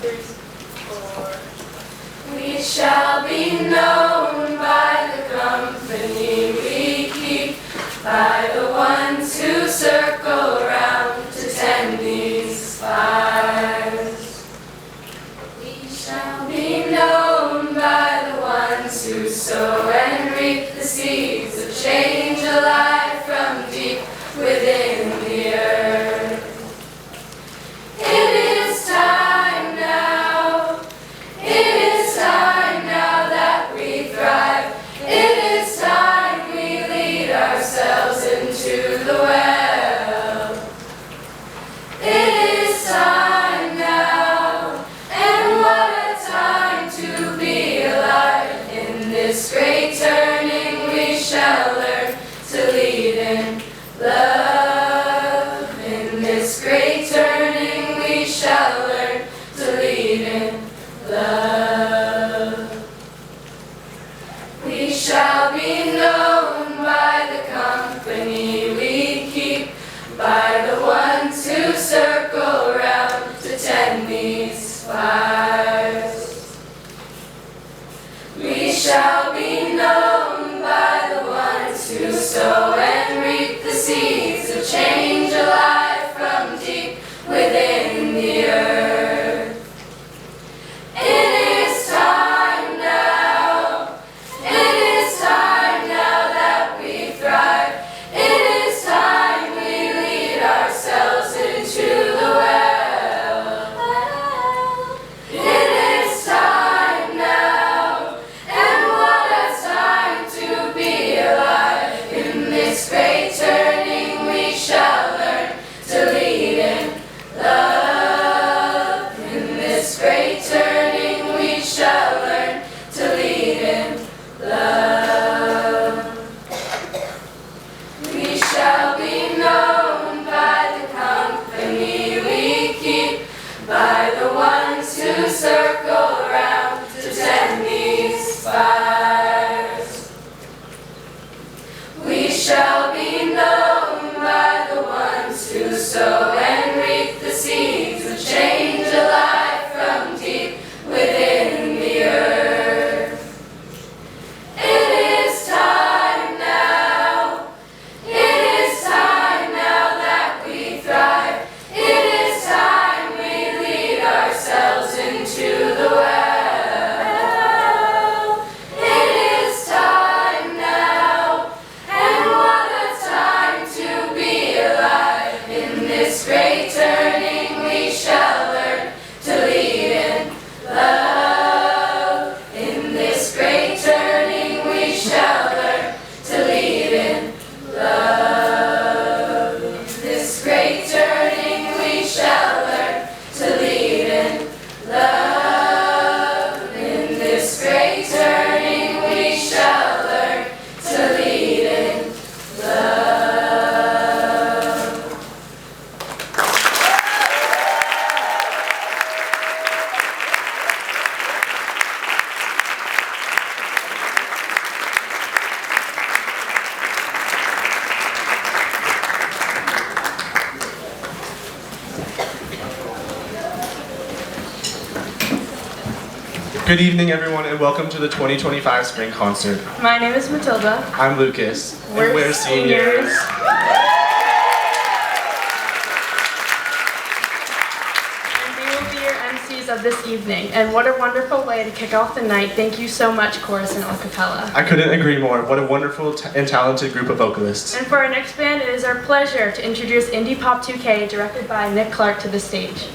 We shall be known by the company we keep, by the ones who circle round to tend these fires. We shall be known by the ones who sow and reap the seeds of change alive from deep within the earth. It is time now. It is time now that we thrive. It is time we lead ourselves into the well. It is time now, and what a time to be alive. In this great turning we shall learn to lead in love. In this great turning we shall learn to lead in love. We shall be known by the company we keep, by the ones who circle round to tend these fires. We shall be known by the ones who sow and reap the seeds of change alive from deep within the earth. It is time now. It is time now that we thrive. It is time we lead ourselves into the well. It is time now, and what a time to be alive. In this great turning we shall learn to lead in love. In this great turning we shall learn to lead in love. We shall be known by the company we keep, by the ones who circle round to tend these fires. We shall be known by the ones who sow and reap the seeds of change alive from deep within the earth. It is time now. It is time now that we thrive. It is time we lead ourselves into the well. It is time now, and what a time to be alive. In this great turning we shall learn to lead in love. In this great turning we shall learn to lead in love. In this great turning we shall learn to lead in love. In this great turning we shall learn to lead in love. Good evening, everyone, and welcome to the 2025 Spring Concert. My name is Matilda. I'm Lucas, We're and we're seniors. And we will be your MCs of this evening. And what a wonderful way to kick off the night. Thank you so much, chorus and a cappella. I couldn't agree more. What a wonderful and talented group of vocalists. And for our next band, it is our pleasure to introduce Indie Pop 2K, directed by Nick Clark, to the stage.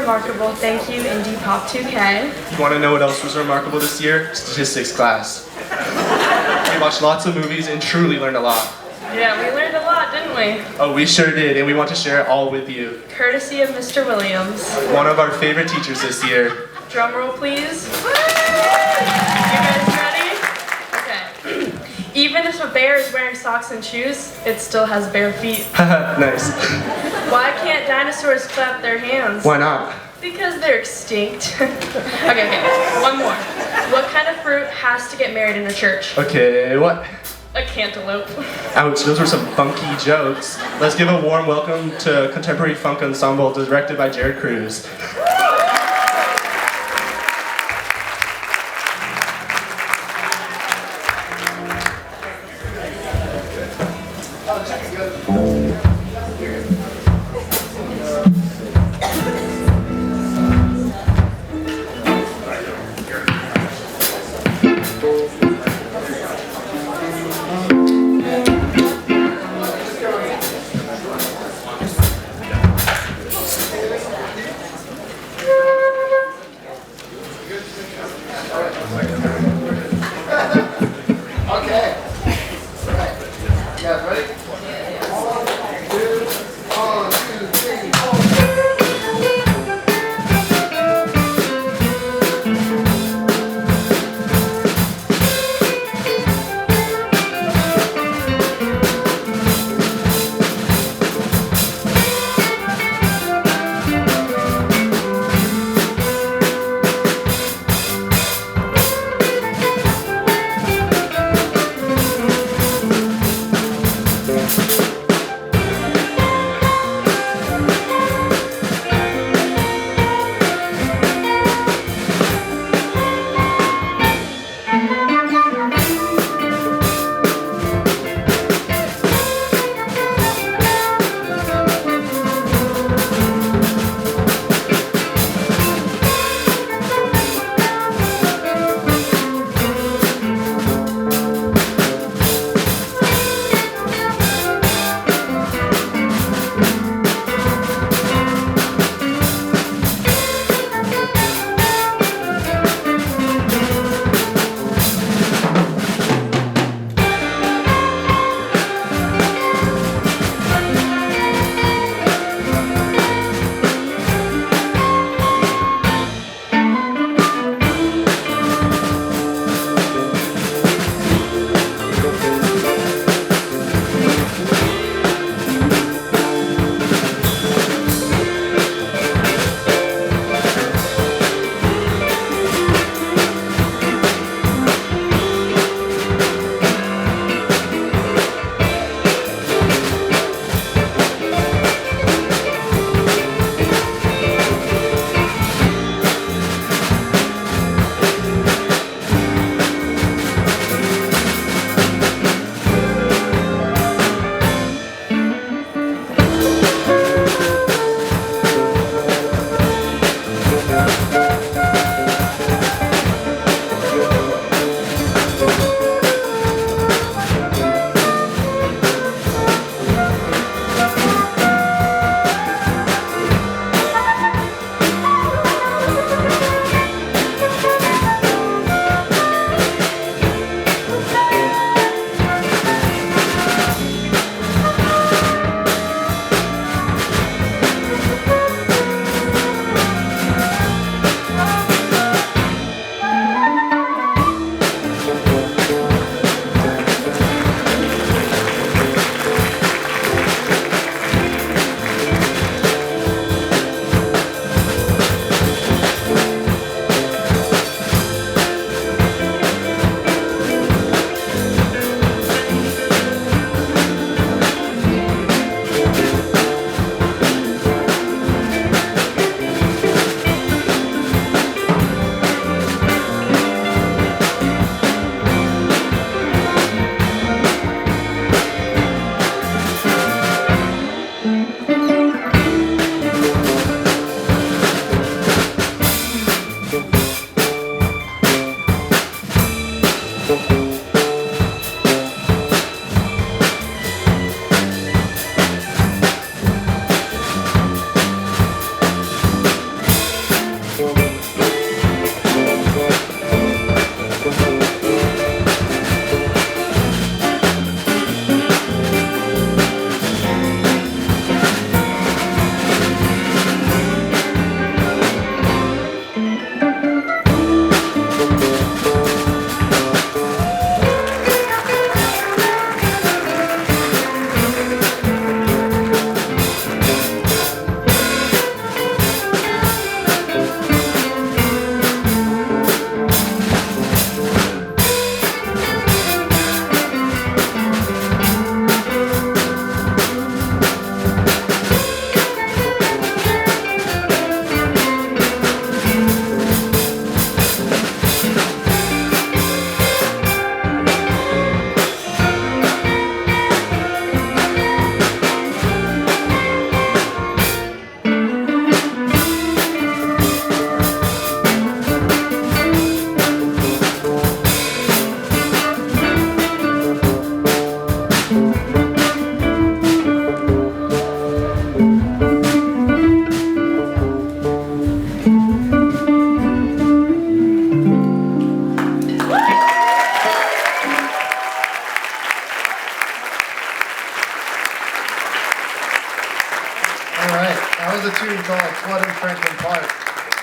remarkable. Thank you, Indie Pop 2K. You want to know what else was remarkable this year? Statistics class. We watched lots of movies and truly learned a lot. Yeah, we learned a lot, didn't we? Oh, we sure did, and we want to share it all with you. Courtesy of Mr. Williams. One of our favorite teachers this year. Drum roll, please. You guys ready? Okay. Even if a bear is wearing socks and shoes, it still has bare feet. Nice. Why can't dinosaurs clap their hands? Why not? Because they're extinct. okay, one more. What kind of fruit has to get married in a church? Okay, what? A cantaloupe. Ouch, those were some funky jokes. Let's give a warm welcome to Contemporary Funk Ensemble, directed by Jared Cruz.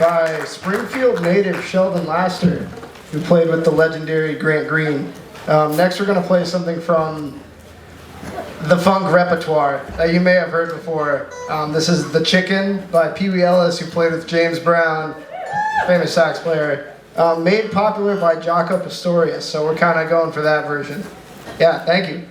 By Springfield native Sheldon Laster, who played with the legendary Grant Green. Next we're going to play something from the funk repertoire that you may have heard before. This is The Chicken by Pee Wee Ellis, who played with James Brown, famous sax player. Made popular by Jaco Pastorius, so we're kind of going for that version. Yeah, thank you.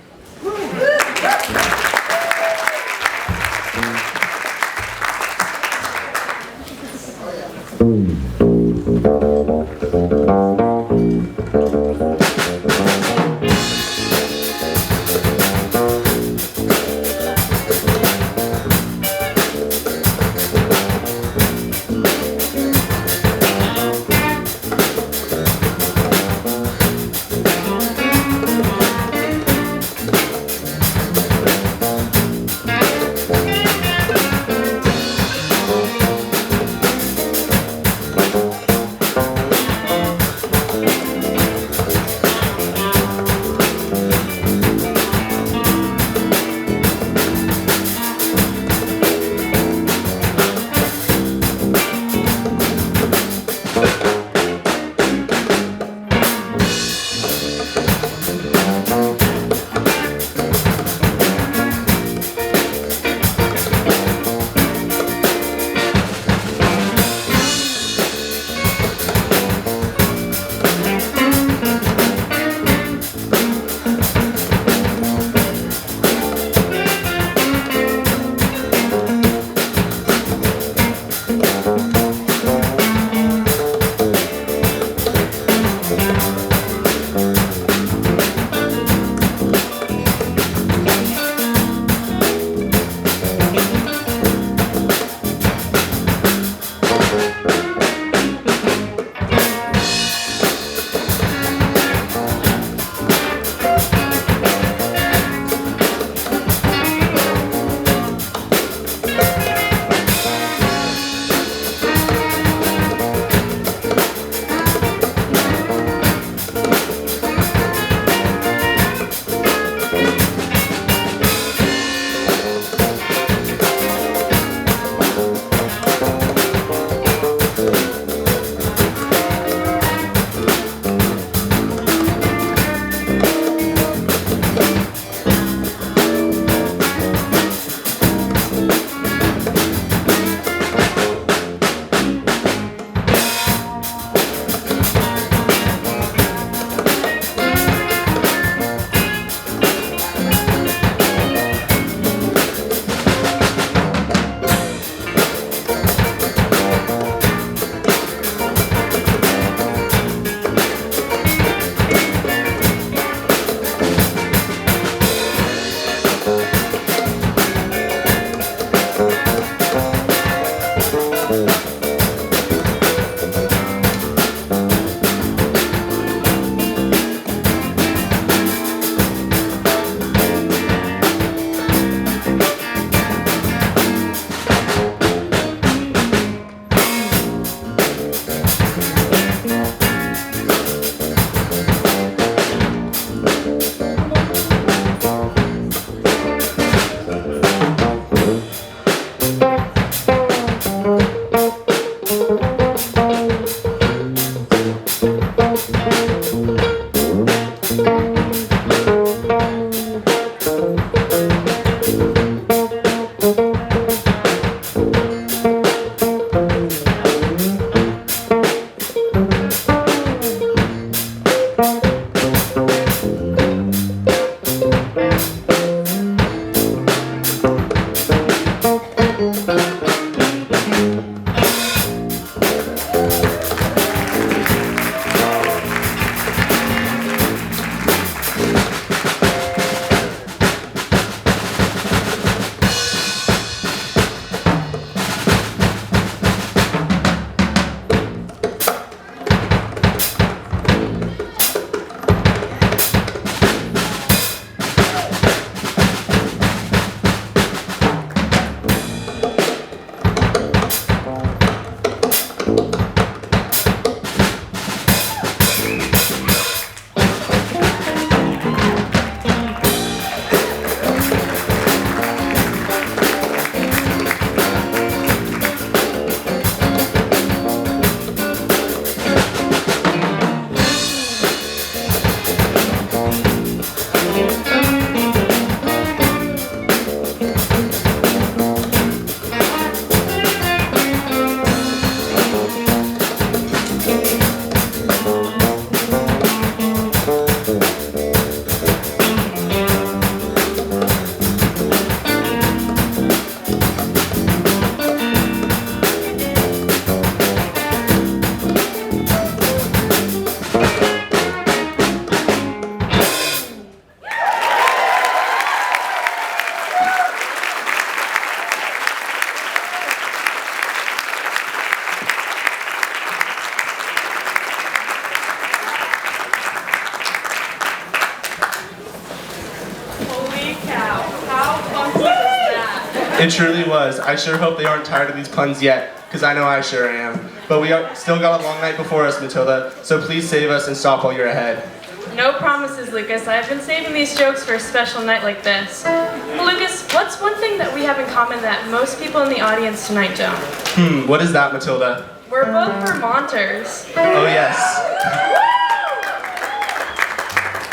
It truly was. I sure hope they aren't tired of these puns yet, because I know I sure am. But still got a long night before us, Matilda, so please save us and stop while you're ahead. No promises, Lucas. I've been saving these jokes for a special night like this. Well, Lucas, what's one thing that we have in common that most people in the audience tonight don't? What is that, Matilda? We're both Vermonters. Oh yes.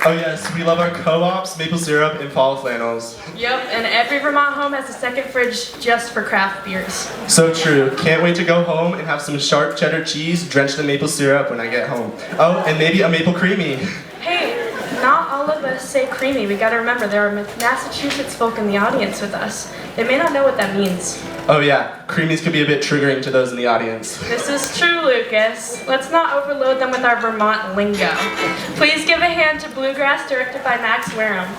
Oh yes, we love our co-ops, maple syrup, and fall flannels. Yep, and every Vermont home has a second fridge just for craft beers. So true. Can't wait to go home and have some sharp cheddar cheese drenched in maple syrup when I get home. Oh, and maybe a maple creamy. Hey, not all of us say creamy. We gotta remember there are Massachusetts folk in the audience with us. They may not know what that means. Oh yeah, creamies could be a bit triggering to those in the audience. This is true, Lucas. Let's not overload them with our Vermont lingo. Please give a hand to Bluegrass, directed by Max Wareham.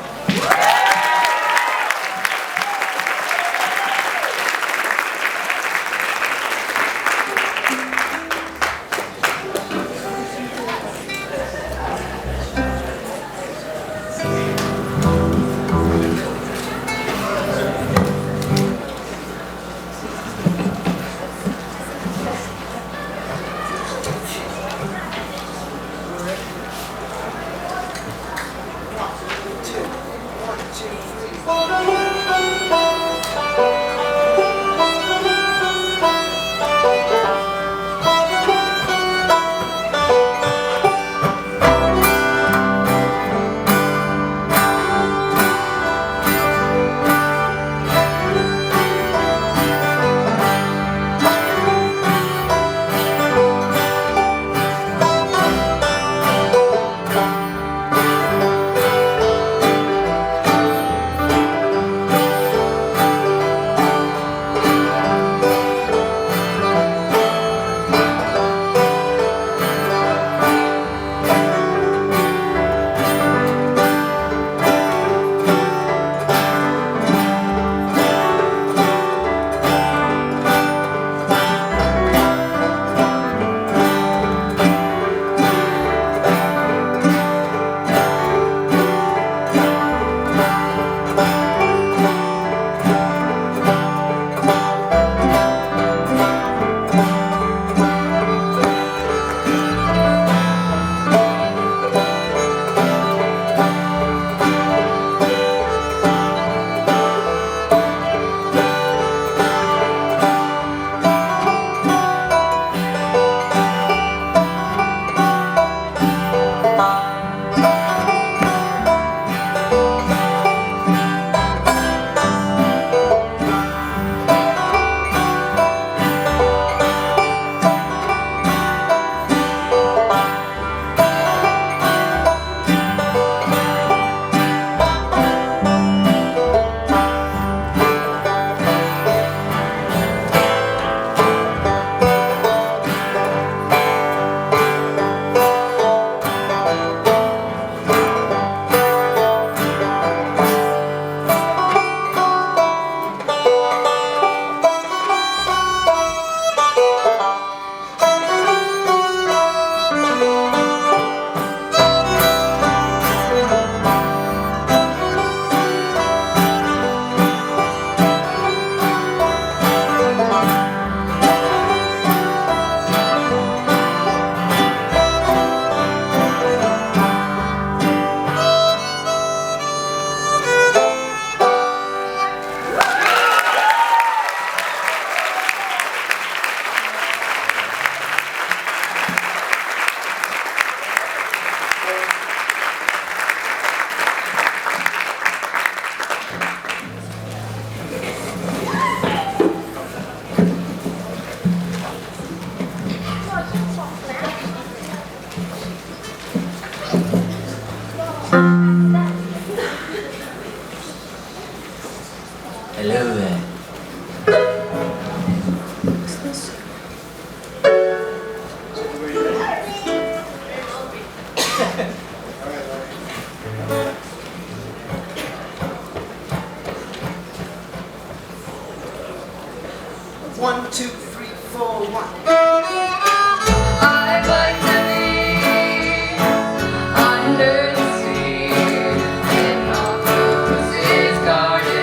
Hello there. One, two, three, four, one. I'd like to be under the sea in Octo's garden.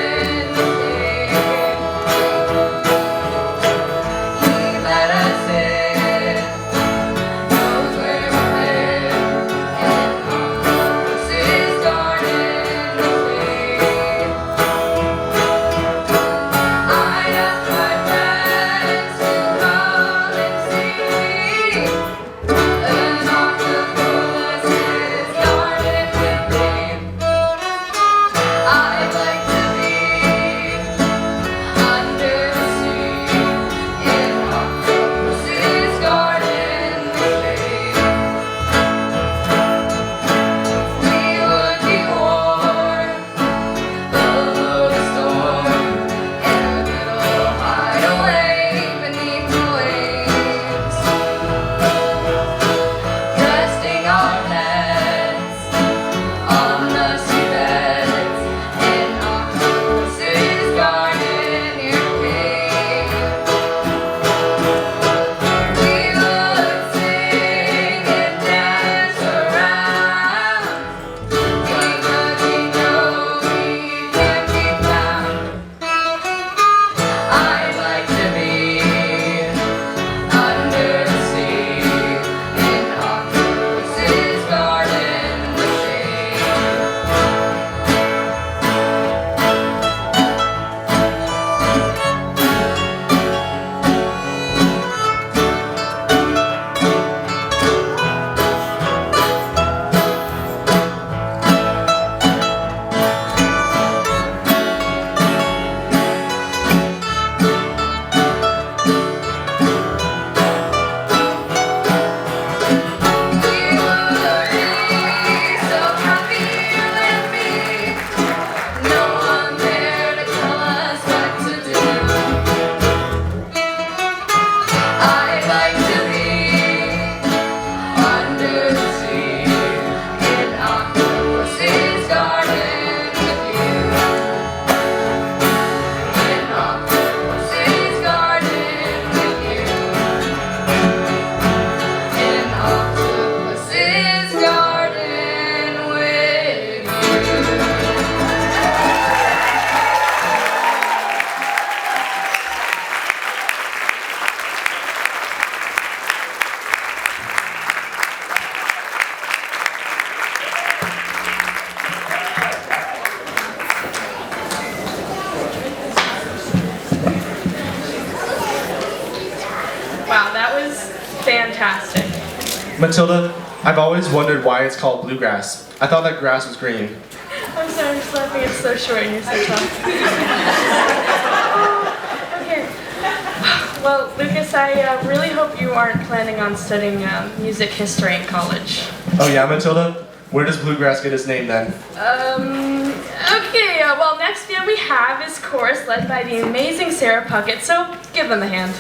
Matilda, I've always wondered why it's called bluegrass. I thought that grass was green. I'm sorry, I'm just laughing. It's so short and you're so tall. Okay. Well, Lucas, I really hope you aren't planning on studying music history in college. Oh yeah, Matilda? Where does bluegrass get its name then? Okay, well, next band we have is chorus led by the amazing Sarah Puckett, so give them a hand.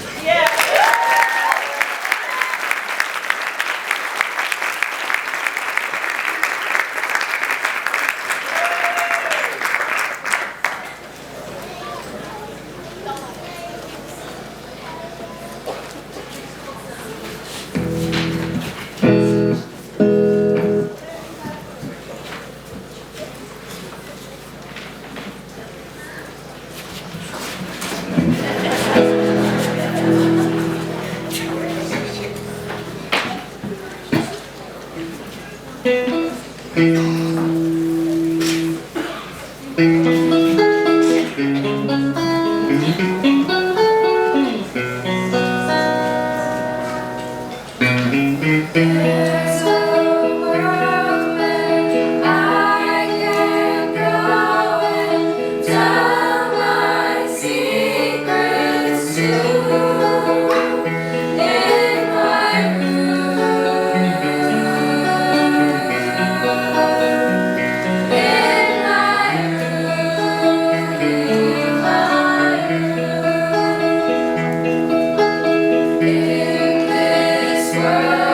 There's a world where I can go and tell my secrets to. In my room, in my room, in my room. In this world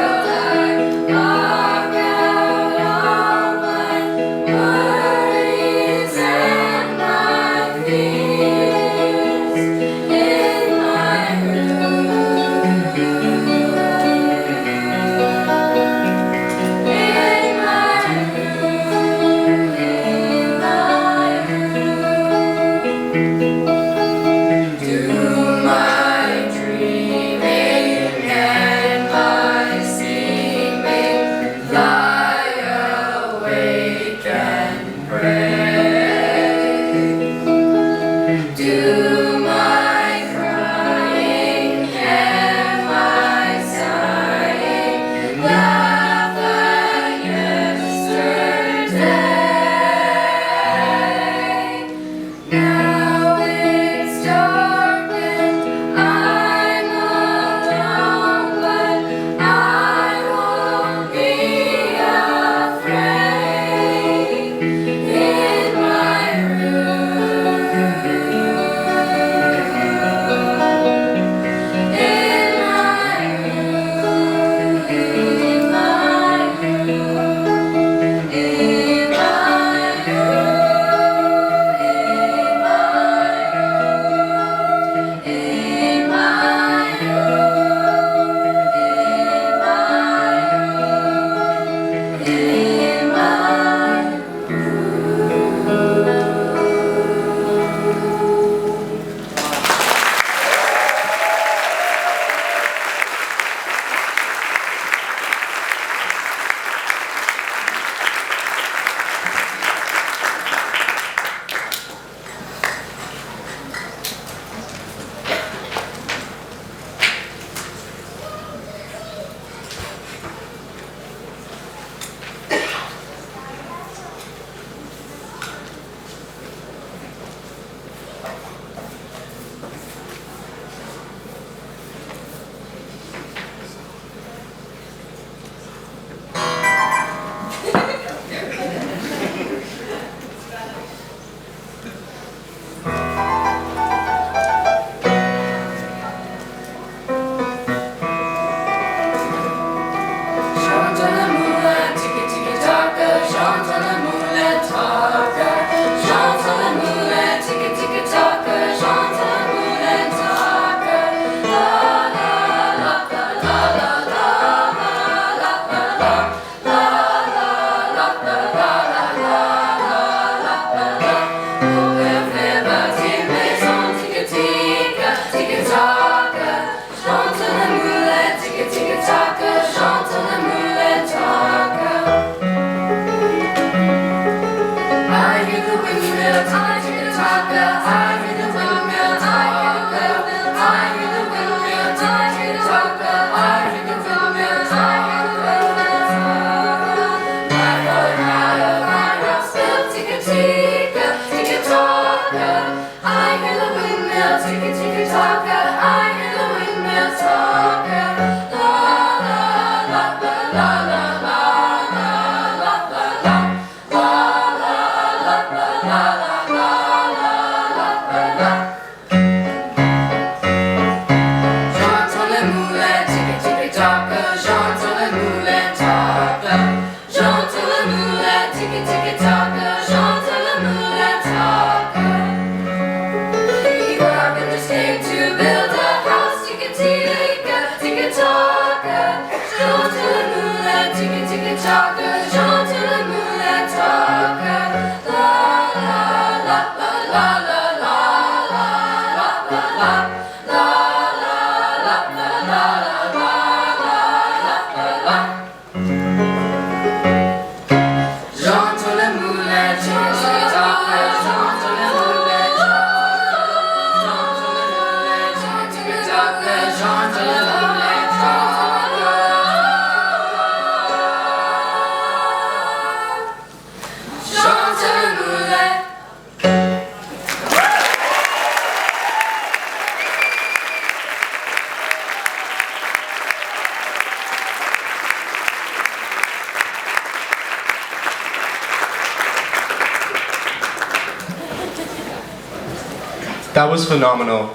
That was phenomenal.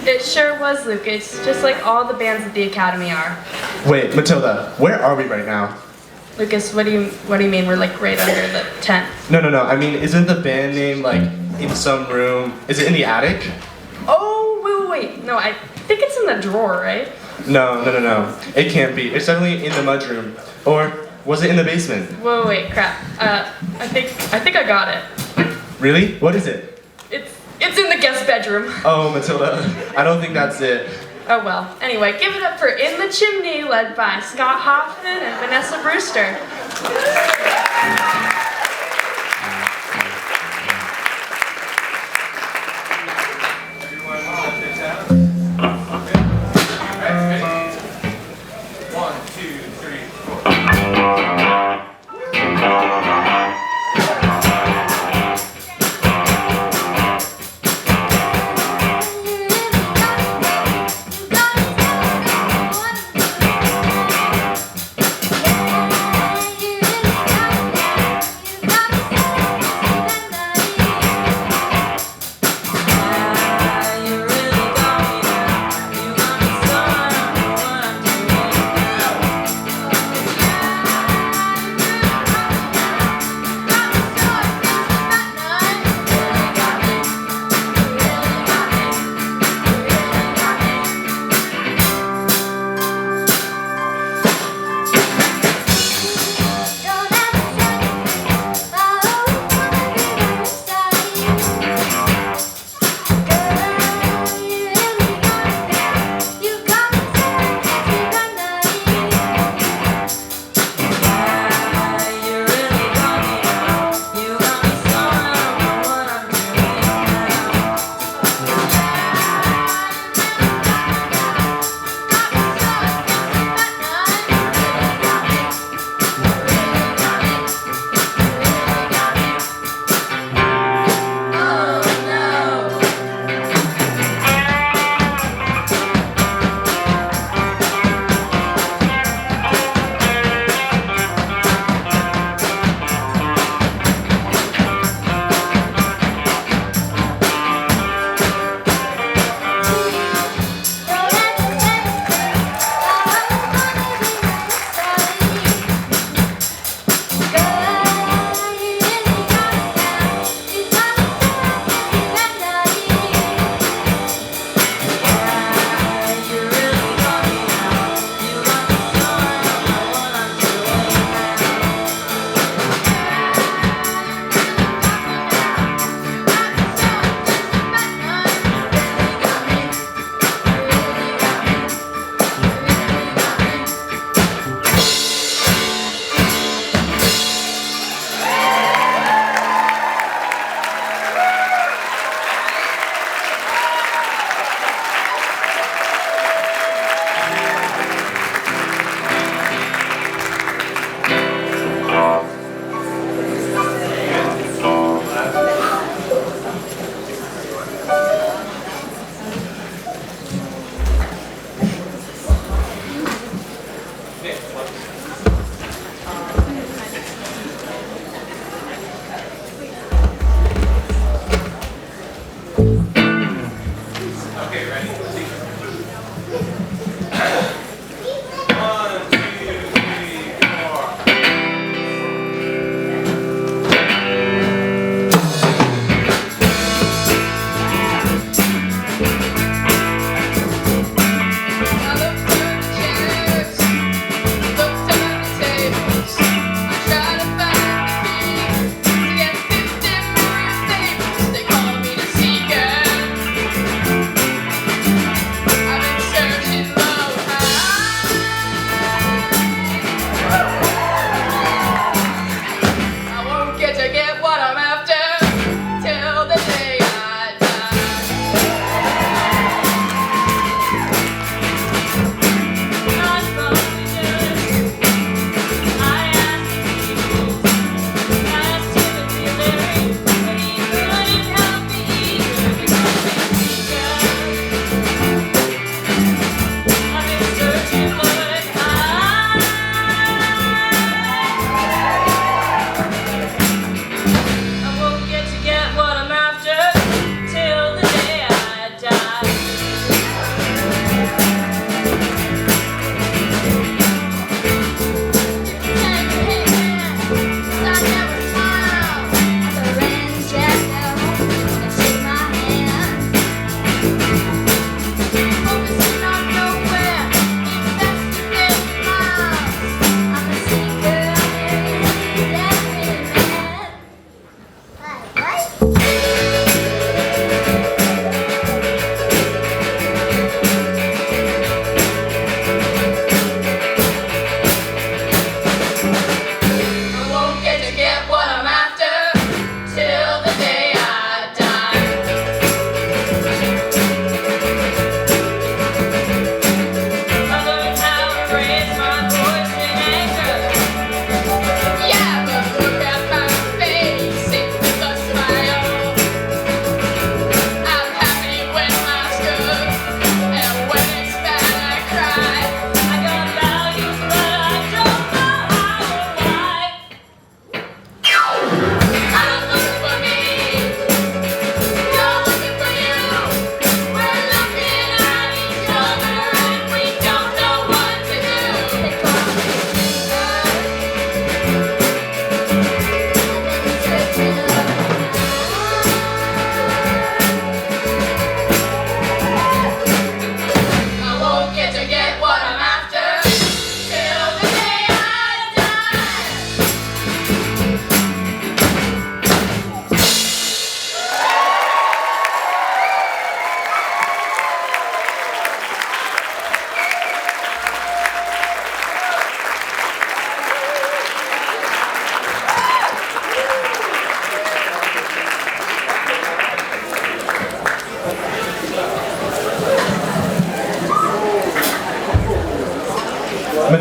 It sure was, Lucas, just like all the bands at the Academy are. Wait, Matilda, where are we right now? Lucas, what do you mean we're like right under the tent? No. I mean, isn't the band name like in some room? Is it in the attic? Oh, wait. No, I think it's in the drawer, right? No. It can't be. It's definitely in the mudroom. Or was it in the basement? Whoa, wait, crap. I think I got it. Really? What is it? It's in the guest bedroom. Oh, Matilda, I don't think that's it. Oh well. Anyway, give it up for In the Chimney, led by Scott Hoffman and Vanessa Brewster.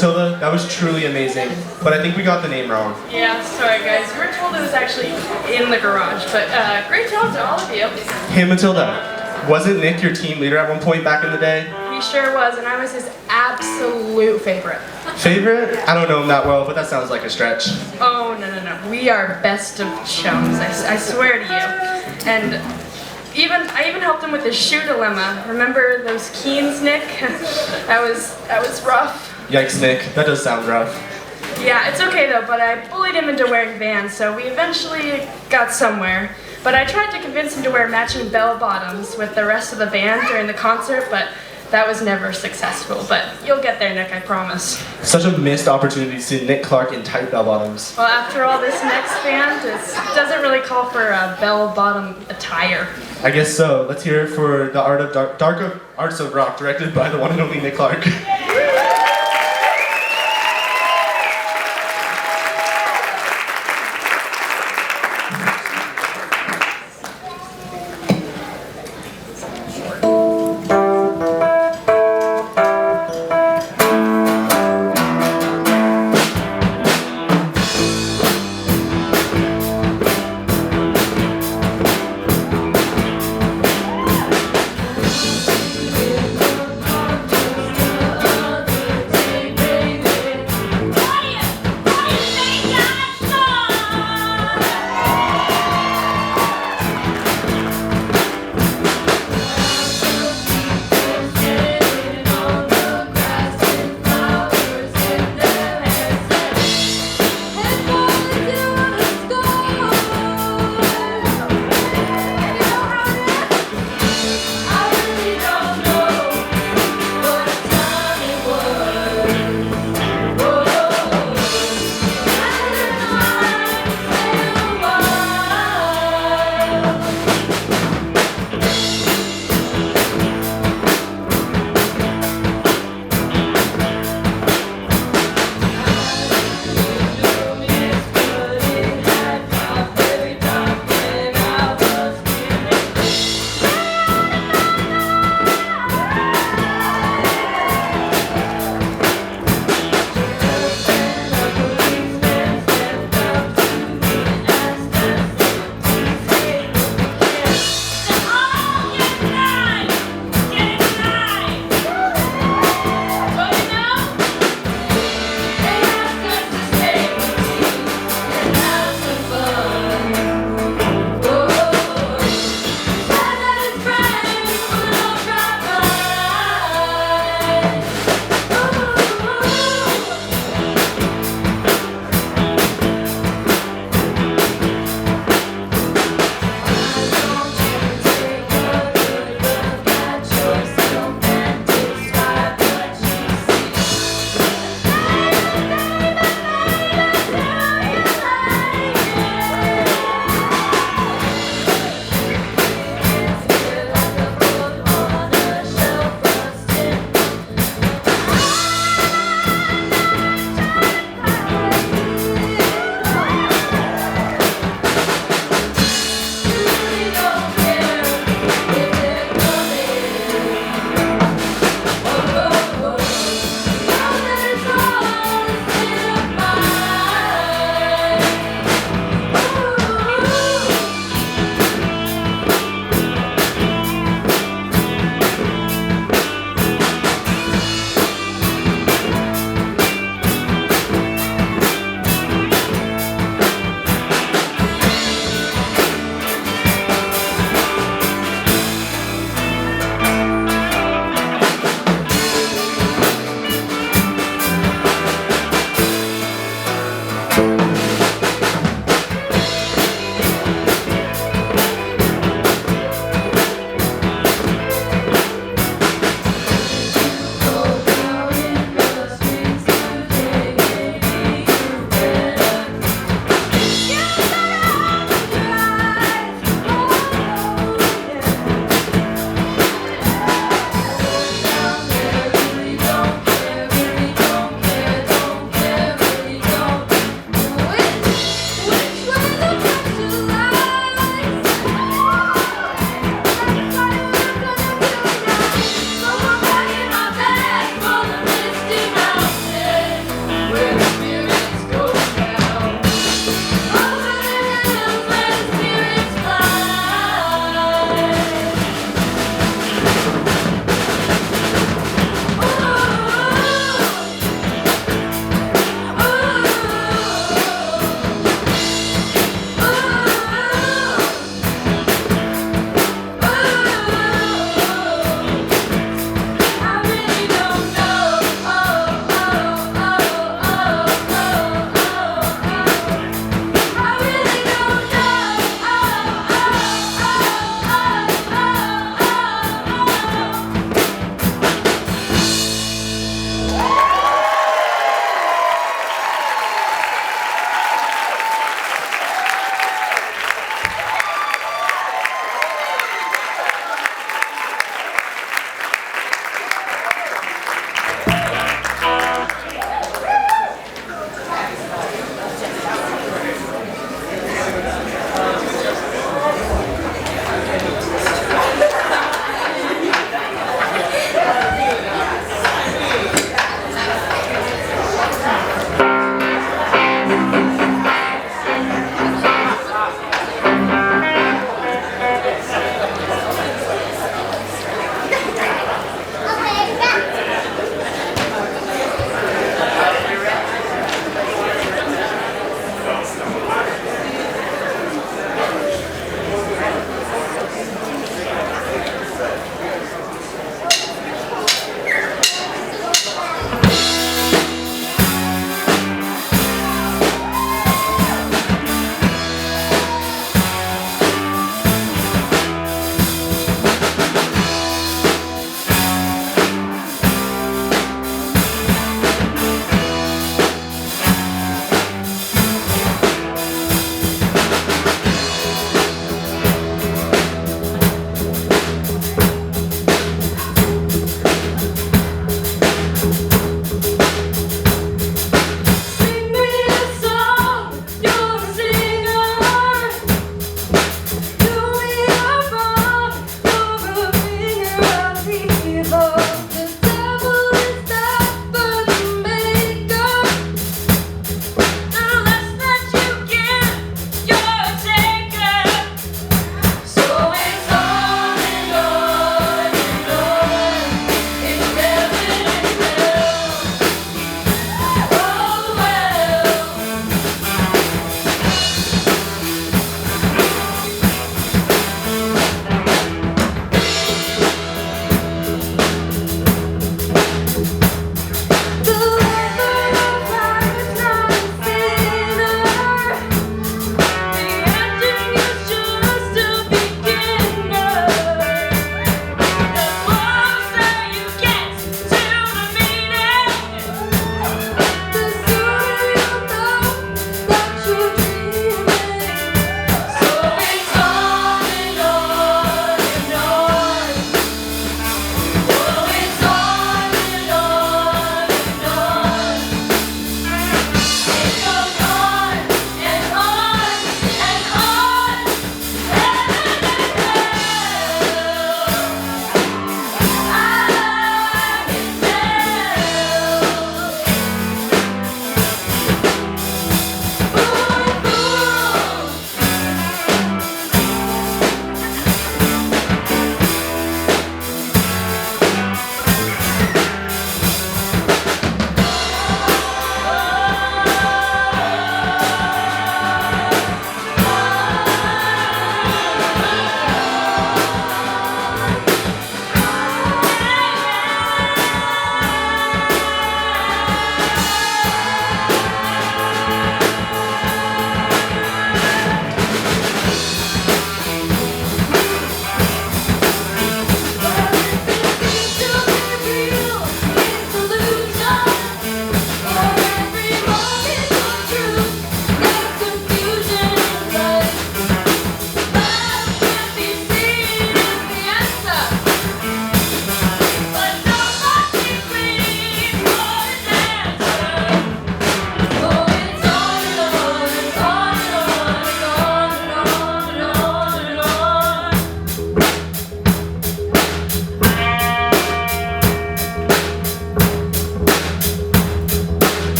Matilda, that was truly amazing, but I think we got the name wrong. Yeah, sorry guys. We were told it was actually in the garage, but great job to all of you. Hey Matilda, wasn't Nick your team leader at one point back in the day? He sure was, and I was his absolute favorite. Favorite? I don't know him that well, but that sounds like a stretch. Oh, no. We are best of chums, I swear to you. And I even helped him with his shoe dilemma. Remember those Keens, Nick? that was rough. Yikes, Nick. That does sound rough. Yeah, it's okay though, but I bullied him into wearing Vans, so we eventually got somewhere. But I tried to convince him to wear matching bell bottoms with the rest of the band during the concert, but that was never successful. But you'll get there, Nick, I promise. Such a missed opportunity to see Nick Clark in tight bell bottoms. Well, after all, this next band doesn't really call for a bell bottom attire. I guess so. Let's hear it for the Arts of Rock, directed by the one and only Nick Clark.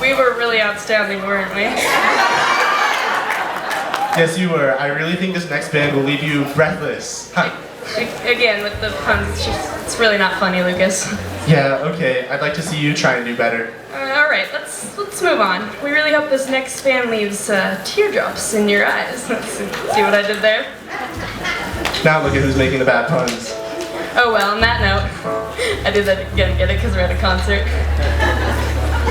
We were really outstanding, weren't we? Yes, you were. I really think this next band will leave you breathless. Huh. Again, with the puns, it's really not funny, Lucas. Yeah, okay. I'd like to see you try and do better. All right, let's move on. We really hope this next fan leaves teardrops in your eyes. Let's see what I did there? Now look at who's making the bad puns. Oh well, on that note, I did that again, get it, because we're at a concert.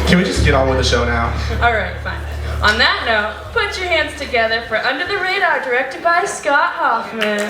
Can we just get on with the show now? All right, fine. On that note, put your hands together for Under the Radar, directed by Scott Hoffman.